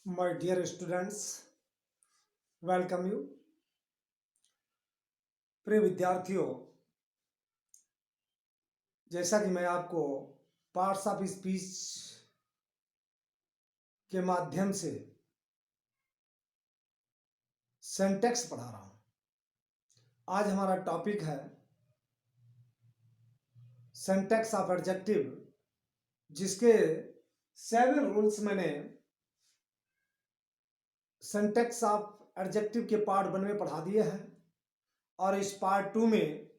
My dear students, welcome you. प्रिय विद्यार्थियों, जैसा कि मैं आपको पार्ट्स ऑफ स्पीच के माध्यम से सेंटेक्स पढ़ा रहा हूं। आज हमारा टॉपिक है सेंटेक्स ऑफ एडजेक्टिव, जिसके 7 रूल्स मैंने सेंटेक्स ऑफ एडजेक्टिव के पार्ट 1 में पढ़ा दिए हैं और इस पार्ट 2 में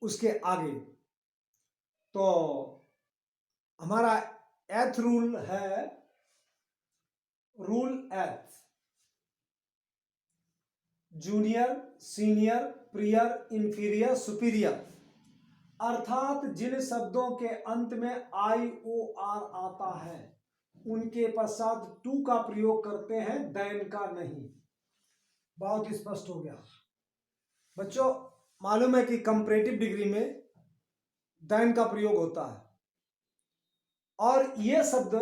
उसके आगे। तो हमारा 8th रूल है rule 8, junior, senior, prior, inferior, superior. अर्थात जिन शब्दों के अंत में आई ओ आर आता है उनके पश्चात टू का प्रयोग करते हैं, दैन का नहीं। बहुत स्पष्ट हो गया बच्चों। मालूम है कि कंपैरेटिव डिग्री में दैन का प्रयोग होता है और यह शब्द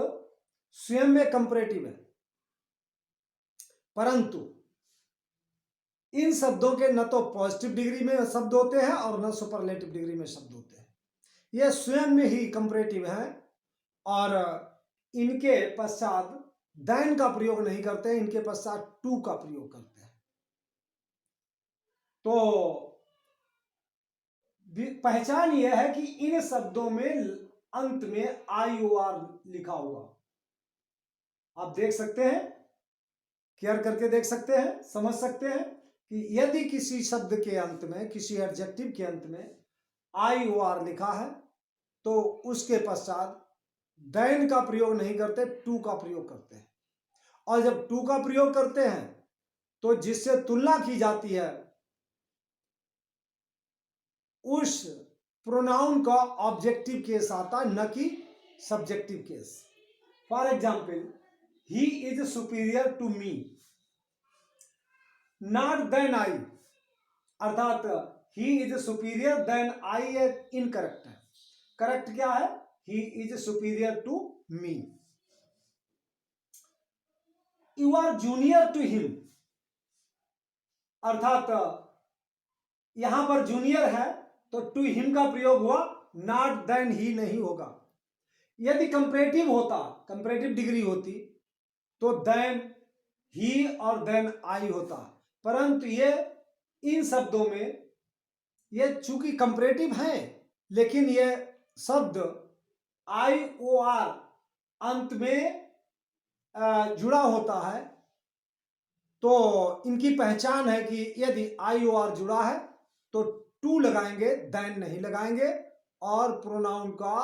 स्वयं में कंपैरेटिव है, परंतु इन शब्दों के न तो पॉजिटिव डिग्री में शब्द होते हैं और न सुपरलेटिव डिग्री में शब्द होते हैं। यह स्वयं में ही कंपैरेटिव है और इनके पश्चात दैन का प्रयोग नहीं करते, इनके पश्चात टू का प्रयोग करते हैं। तो पहचान यह है कि इन शब्दों में अंत में आई ओ आर लिखा होगा। आप देख सकते हैं, केयर करके देख सकते हैं, समझ सकते हैं कि यदि किसी शब्द के अंत में, किसी एडजेक्टिव के अंत में आई ओ आर लिखा है तो उसके पश्चात दैन का प्रयोग नहीं करते, टू का प्रयोग करते हैं। और जब टू का प्रयोग करते हैं तो जिससे तुलना की जाती है उस प्रोनाउन का ऑब्जेक्टिव केस आता है, न कि subjective case. For example, he is superior to me, not than I. अर्थात he is superior than I incorrect है। करेक्ट क्या है? He is superior to me. You are junior to him, अर्थात यहां पर जूनियर है तो टू हिम का प्रयोग हुआ, नॉट देन ही नहीं होगा। यदि कंपैरेटिव होता, कंपैरेटिव डिग्री होती तो देन ही और देन आई होता, परंतु ये इन शब्दों में ये चूंकि कंपैरेटिव है लेकिन ये शब्द आई ओ आर अंत में जुड़ा होता है, तो इनकी पहचान है कि यदि आई ओ आर जुड़ा है तो टू लगाएंगे, देन नहीं लगाएंगे और प्रोनाउन का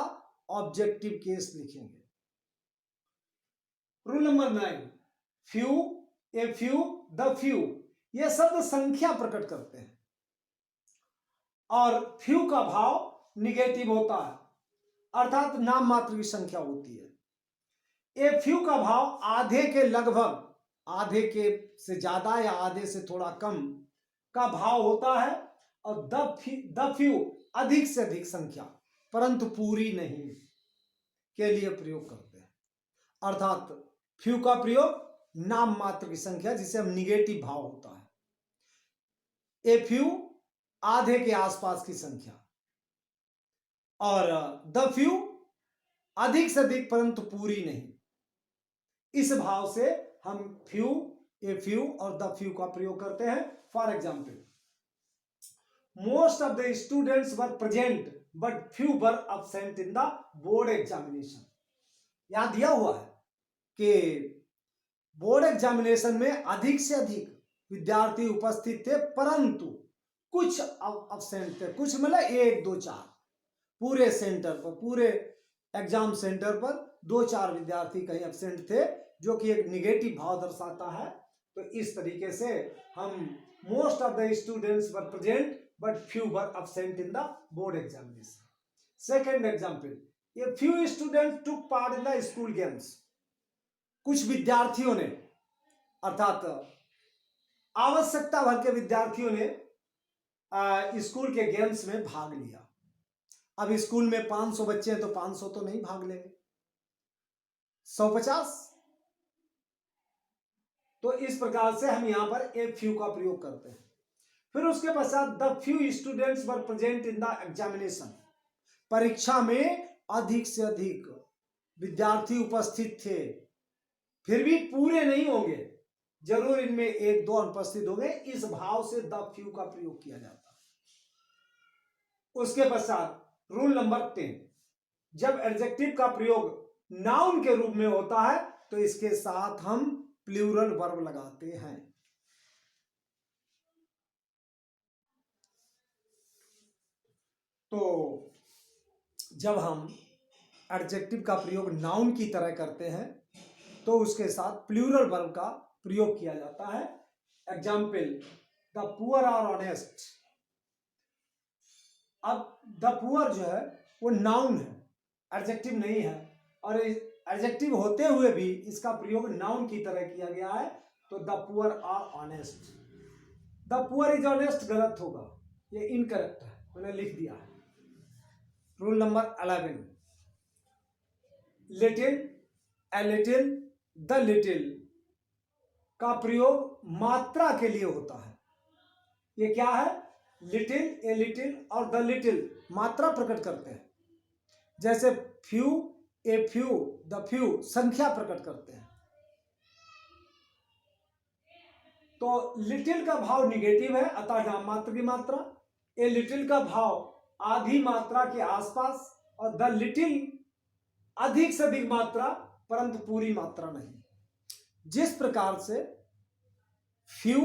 ऑब्जेक्टिव केस लिखेंगे। Rule number 9, few, a few, the few. ये शब्द संख्या प्रकट करते हैं और फ्यू का भाव निगेटिव होता है, अर्थात नाम मात्र की संख्या होती है। ए फ्यू का भाव आधे के लगभग, आधे के से ज्यादा या आधे से थोड़ा कम का भाव होता है। और द फ्यू अधिक से अधिक संख्या परंतु पूरी नहीं के लिए प्रयोग करते हैं। अर्थात फ्यू का प्रयोग नाम मात्र की संख्या जिसे हम निगेटिव भाव होता है। ए फ्यू आधे के आसपास की संख्या और द फ्यू अधिक से अधिक परंतु पूरी नहीं। इस भाव से हम फ्यू, ए फ्यू और द फ्यू का प्रयोग करते हैं। For example, most of the students were present but few were absent in the board examination. यहां दिया हुआ है कि बोर्ड एग्जामिनेशन में अधिक से अधिक विद्यार्थी उपस्थित थे परंतु कुछ अब्सेंट थे। कुछ मतलब 1, 2, 4 पूरे सेंटर पर, पूरे एग्जाम सेंटर पर 2-4 विद्यार्थी कहीं एब्सेंट थे, जो कि एक निगेटिव भाव दर्शाता है। तो इस तरीके से हम most of the students were present but few were absent in the board examination. Second example, a few students took part in the school games. कुछ विद्यार्थियों ने, अर्थात आवश्यकता भर के विद्यार्थियों ने स्कूल के गेम्स में भाग लिया। अब स्कूल में 500 बच्चे हैं तो 500 तो नहीं भाग लेंगे, 150 तो इस प्रकार से हम यहां पर ए फ्यू का प्रयोग करते हैं। फिर उसके पश्चात the few students were present in the examination, परीक्षा में अधिक से अधिक विद्यार्थी उपस्थित थे, फिर भी पूरे नहीं होंगे, जरूर इनमें एक दो अनुपस्थित होंगे, इस भाव से द फ्यू का प्रयोग किया जाता है। उसके पश्चात रूल नंबर 10, जब एडजेक्टिव का प्रयोग नाउन के रूप में होता है तो इसके साथ हम प्लूरल वर्ब लगाते हैं। तो जब हम एडजेक्टिव का प्रयोग नाउन की तरह करते हैं तो उसके साथ प्लूरल वर्ब का प्रयोग किया जाता है। Example, the poor are honest. अब द पुअर जो है वो नाउन है, एडजेक्टिव नहीं है, और एडजेक्टिव होते हुए भी इसका प्रयोग नाउन की तरह किया गया है, तो the poor are honest. The poor is honest गलत होगा, ये इनकरेक्ट है, मैंने लिख दिया है। Rule number 11, little, a little, the little का प्रयोग मात्रा के लिए होता है। ये क्या है? लिटिल, ए लिटिल और द लिटिल मात्रा प्रकट करते हैं। जैसे few, a few, the few संख्या प्रकट करते हैं। तो लिटिल का भाव निगेटिव है, अतः नाम मात्र की मात्रा। ए लिटिल का भाव आधी मात्रा के आसपास, और द लिटिल अधिक से अधिक मात्रा परंतु पूरी मात्रा नहीं। जिस प्रकार से फ्यू,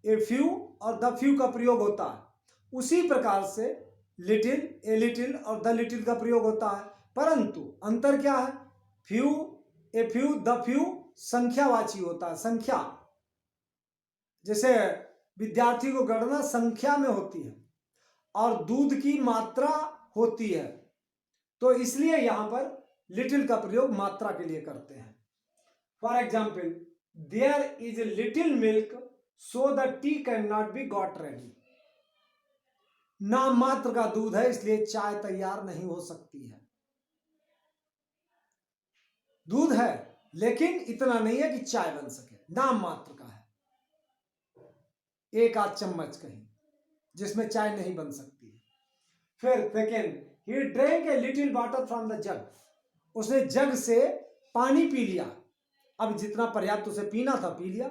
ए फ्यू और द फ्यू का प्रयोग होता है, उसी प्रकार से लिटिल, ए लिटिल और द लिटिल का प्रयोग होता है, परंतु अंतर क्या है? Few, a few, the few संख्यावाची होता है, संख्या। जैसे विद्यार्थी को गणना संख्या में होती है और दूध की मात्रा होती है, तो इसलिए यहां पर लिटिल का प्रयोग मात्रा के लिए करते हैं। For example, there is a little milk so the tea can not be got ready. नाम मात्र का दूध है इसलिए चाय तैयार नहीं हो सकती है। दूध है लेकिन इतना नहीं है कि चाय बन सके, नाम मात्र का है, एक आध चम्मच कहीं, जिसमें चाय नहीं बन सकती है। फिर second, he drank A little water from the जग। उसने जग से पानी पी लिया, अब जितना पर्याप्त उसे पीना था पी लिया।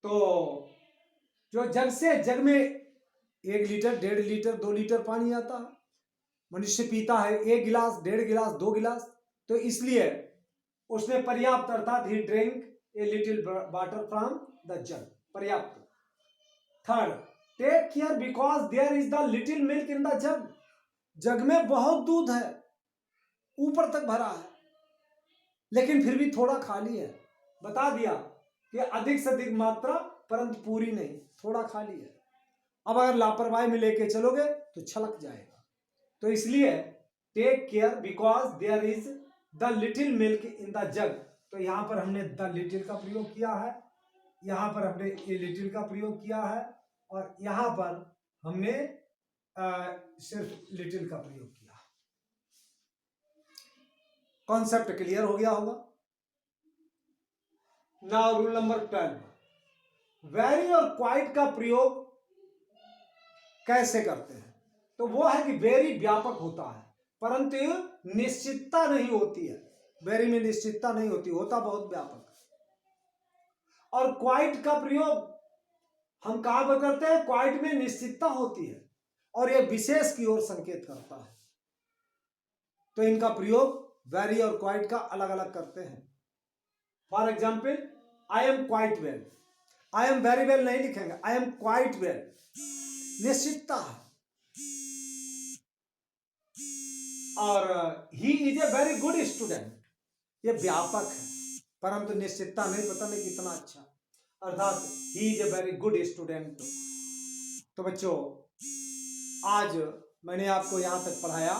तो जो जग से, जग में 1 लीटर, 1.5 लीटर, 2 लीटर पानी आता है, मनुष्य पीता है 1 गिलास, 1.5 गिलास, 2 गिलास, तो इसलिए उसने पर्याप्त, अर्थात he drink a little water from the jug, पर्याप्त। Third, take care because there is the little milk in the jug. Jug में बहुत दूध है, ऊपर तक भरा है, लेकिन फिर भी थोड़ा खाली है। बता दिया कि अधिक से अधिक मात्रा परंतु पूरी नहीं, थोड़ा खाली है। अब अगर लापरवाही में लेके चलोगे तो छलक जाएगा। तो इसलिए take care because there is the little milk in the jug. तो यहां पर हमने द लिटिल का प्रयोग किया है, यहां पर हमने ए लिटिल का प्रयोग किया है, और यहां पर हमने सिर्फ लिटिल का प्रयोग किया। कॉन्सेप्ट क्लियर हो गया होगा। नाउ रूल नंबर 12, वेरी और क्वाइट का प्रयोग कैसे करते हैं? तो वो है कि वेरी व्यापक होता है परंतु निश्चितता नहीं होती है। वेरी में निश्चितता नहीं होती, होता बहुत व्यापक। और क्वाइट का प्रयोग हम कहां पर करते हैं? क्वाइट में निश्चितता होती है और यह विशेष की ओर संकेत करता है। तो इनका प्रयोग वेरी और क्वाइट का अलग अलग करते हैं। For example, I am quite well. I am very well नहीं लिखेंगे, आई एम क्वाइट वेल, निश्चितता है। और he is a very good student, ये व्यापक है परंतु निश्चितता नहीं, पता नहीं कितना अच्छा, अर्थात he is a very good student. तो बच्चों, आज मैंने आपको यहां तक पढ़ाया।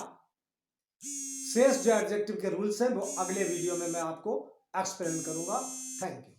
शेष जो एडजेक्टिव के रूल्स हैं वो अगले वीडियो में मैं आपको एक्सप्लेन करूंगा। Thank you.